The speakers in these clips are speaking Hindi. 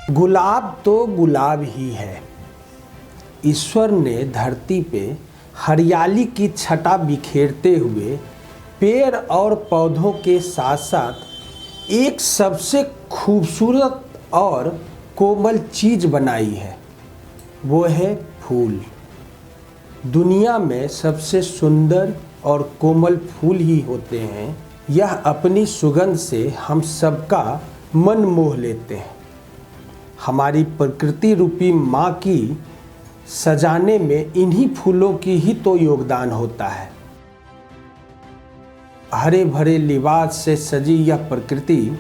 गुलाब तो गुलाब ही है। ईश्वर ने धरती पे हरियाली की छटा बिखेरते हुए पेड़ और पौधों के साथ साथ एक सबसे खूबसूरत और कोमल चीज़ बनाई है, वो है फूल। दुनिया में सबसे सुंदर और कोमल फूल ही होते हैं। यह अपनी सुगंध से हम सबका मन मोह लेते हैं। हमारी प्रकृति रूपी माँ की सजाने में इन्हीं फूलों की ही तो योगदान होता है। हरे भरे लिबास से सजी यह प्रकृति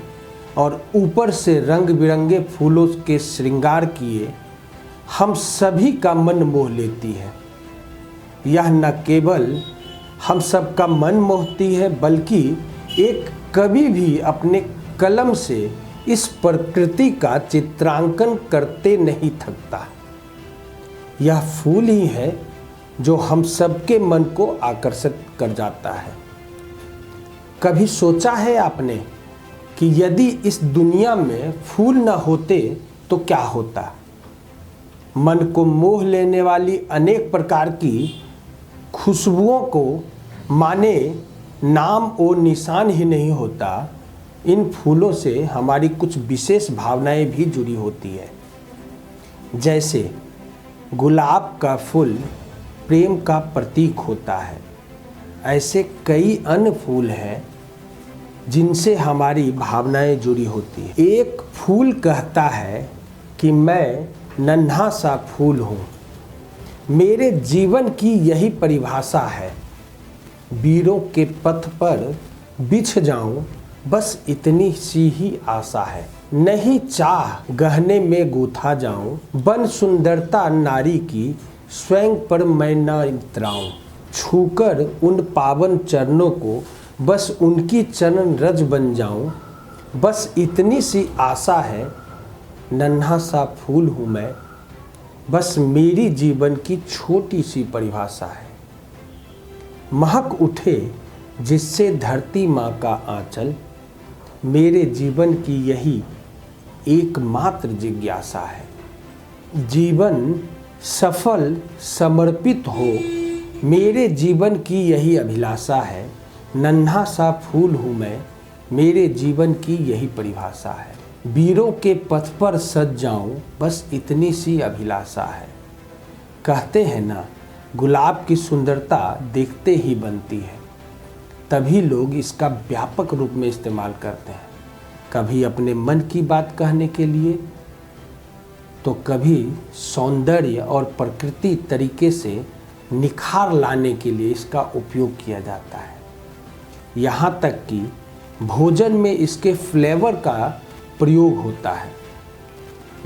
और ऊपर से रंग बिरंगे फूलों के श्रृंगार किए हम सभी का मन मोह लेती है। यह न केवल हम सबका मन मोहती है, बल्कि एक कवि भी अपने कलम से इस प्रकृति का चित्रांकन करते नहीं थकता। यह फूल ही है जो हम सबके मन को आकर्षित कर जाता है। कभी सोचा है आपने कि यदि इस दुनिया में फूल न होते तो क्या होता? मन को मोह लेने वाली अनेक प्रकार की खुशबुओं को माने नाम और निशान ही नहीं होता। इन फूलों से हमारी कुछ विशेष भावनाएं भी जुड़ी होती है। जैसे गुलाब का फूल प्रेम का प्रतीक होता है, ऐसे कई अन्य फूल हैं जिनसे हमारी भावनाएं जुड़ी होती है। एक फूल कहता है कि मैं नन्हा सा फूल हूँ, मेरे जीवन की यही परिभाषा है। वीरों के पथ पर बिछ जाऊं, बस इतनी सी ही आशा है। नहीं चाह गहने में गूथा जाऊं, बन सुंदरता नारी की स्वयं पर मैं न इतराऊं। छूकर उन पावन चरणों को बस उनकी चरण रज बन जाऊं, बस इतनी सी आशा है। नन्हा सा फूल हूँ मैं, बस मेरी जीवन की छोटी सी परिभाषा है। महक उठे जिससे धरती माँ का आंचल, मेरे जीवन की यही एकमात्र जिज्ञासा है। जीवन सफल समर्पित हो, मेरे जीवन की यही अभिलाषा है। नन्हा सा फूल हूँ मैं, मेरे जीवन की यही परिभाषा है। वीरों के पथ पर सज जाऊं, बस इतनी सी अभिलाषा है। कहते हैं ना, गुलाब की सुंदरता देखते ही बनती है। तभी लोग इसका व्यापक रूप में इस्तेमाल करते हैं, कभी अपने मन की बात कहने के लिए, तो कभी सौंदर्य और प्रकृति तरीके से निखार लाने के लिए इसका उपयोग किया जाता है। यहाँ तक कि भोजन में इसके फ्लेवर का प्रयोग होता है।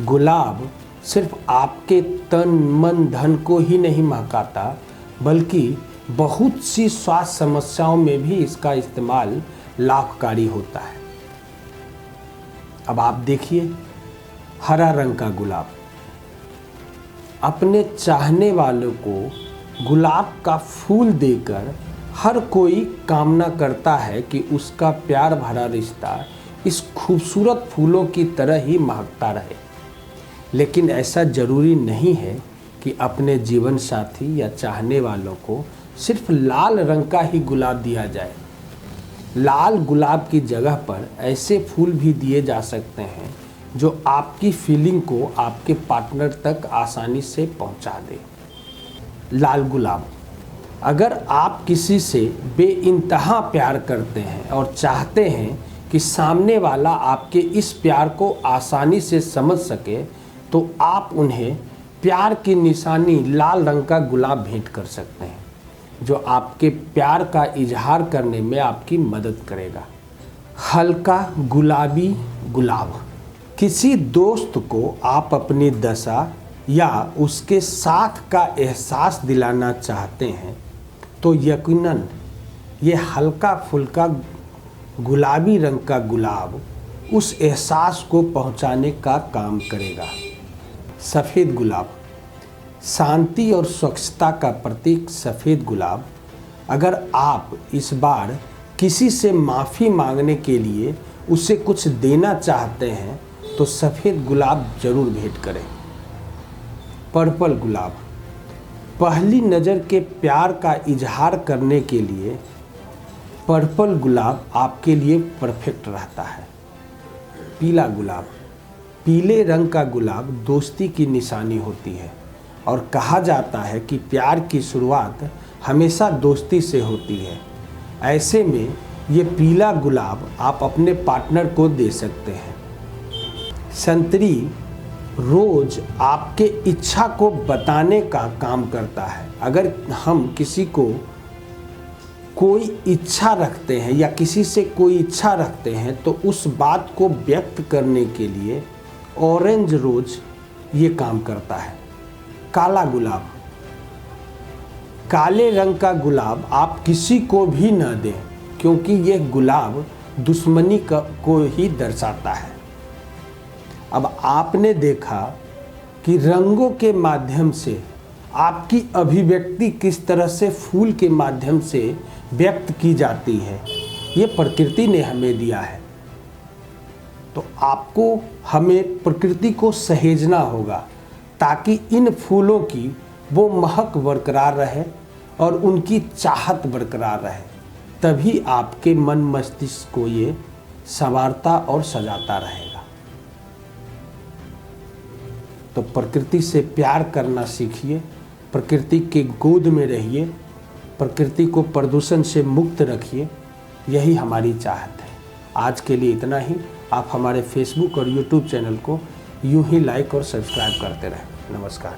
गुलाब सिर्फ आपके तन मन धन को ही नहीं महकाता, बल्कि बहुत सी स्वास्थ्य समस्याओं में भी इसका इस्तेमाल लाभकारी होता है। अब आप देखिए, हरा रंग का गुलाब। अपने चाहने वालों को गुलाब का फूल देकर हर कोई कामना करता है कि उसका प्यार भरा रिश्ता इस खूबसूरत फूलों की तरह ही महकता रहे। लेकिन ऐसा ज़रूरी नहीं है कि अपने जीवन साथी या चाहने वालों को सिर्फ लाल रंग का ही गुलाब दिया जाए। लाल गुलाब की जगह पर ऐसे फूल भी दिए जा सकते हैं जो आपकी फीलिंग को आपके पार्टनर तक आसानी से पहुंचा दे। लाल गुलाब। अगर आप किसी से बेइंतहा प्यार करते हैं और चाहते हैं कि सामने वाला आपके इस प्यार को आसानी से समझ सके, तो आप उन्हें प्यार की निशानी लाल रंग का गुलाब भेंट कर सकते हैं, जो आपके प्यार का इजहार करने में आपकी मदद करेगा। हल्का गुलाबी गुलाब। किसी दोस्त को आप अपनी दशा या उसके साथ का एहसास दिलाना चाहते हैं, तो यकीनन ये हल्का फुल्का गुलाबी रंग का गुलाब उस एहसास को पहुंचाने का काम करेगा। सफ़ेद गुलाब। शांति और स्वच्छता का प्रतीक सफ़ेद गुलाब। अगर आप इस बार किसी से माफ़ी मांगने के लिए उसे कुछ देना चाहते हैं, तो सफ़ेद गुलाब जरूर भेंट करें। पर्पल गुलाब, पहली नज़र के प्यार का इजहार करने के लिए पर्पल गुलाब आपके लिए परफेक्ट रहता है। पीला गुलाब, पीले रंग का गुलाब दोस्ती की निशानी होती है और कहा जाता है कि प्यार की शुरुआत हमेशा दोस्ती से होती है। ऐसे में ये पीला गुलाब आप अपने पार्टनर को दे सकते हैं। संतरी रोज आपके इच्छा को बताने का काम करता है। अगर हम किसी को कोई इच्छा रखते हैं या किसी से कोई इच्छा रखते हैं तो उस बात को व्यक्त करने के लिए ऑरेंज रोज ये काम करता है। काला गुलाब, काले रंग का गुलाब आप किसी को भी न दें क्योंकि यह गुलाब दुश्मनी को ही दर्शाता है। अब आपने देखा कि रंगों के माध्यम से आपकी अभिव्यक्ति किस तरह से फूल के माध्यम से व्यक्त की जाती है, ये प्रकृति ने हमें दिया है। तो आपको हमें प्रकृति को सहेजना होगा ताकि इन फूलों की वो महक बरकरार रहे और उनकी चाहत बरकरार रहे, तभी आपके मन मस्तिष्क को ये संवारता और सजाता रहेगा। तो प्रकृति से प्यार करना सीखिए, प्रकृति के गोद में रहिए, प्रकृति को प्रदूषण से मुक्त रखिए, यही हमारी चाहत है। आज के लिए इतना ही। आप हमारे फेसबुक और यूट्यूब चैनल को यूं ही लाइक और सब्सक्राइब करते रहें। नमस्कार।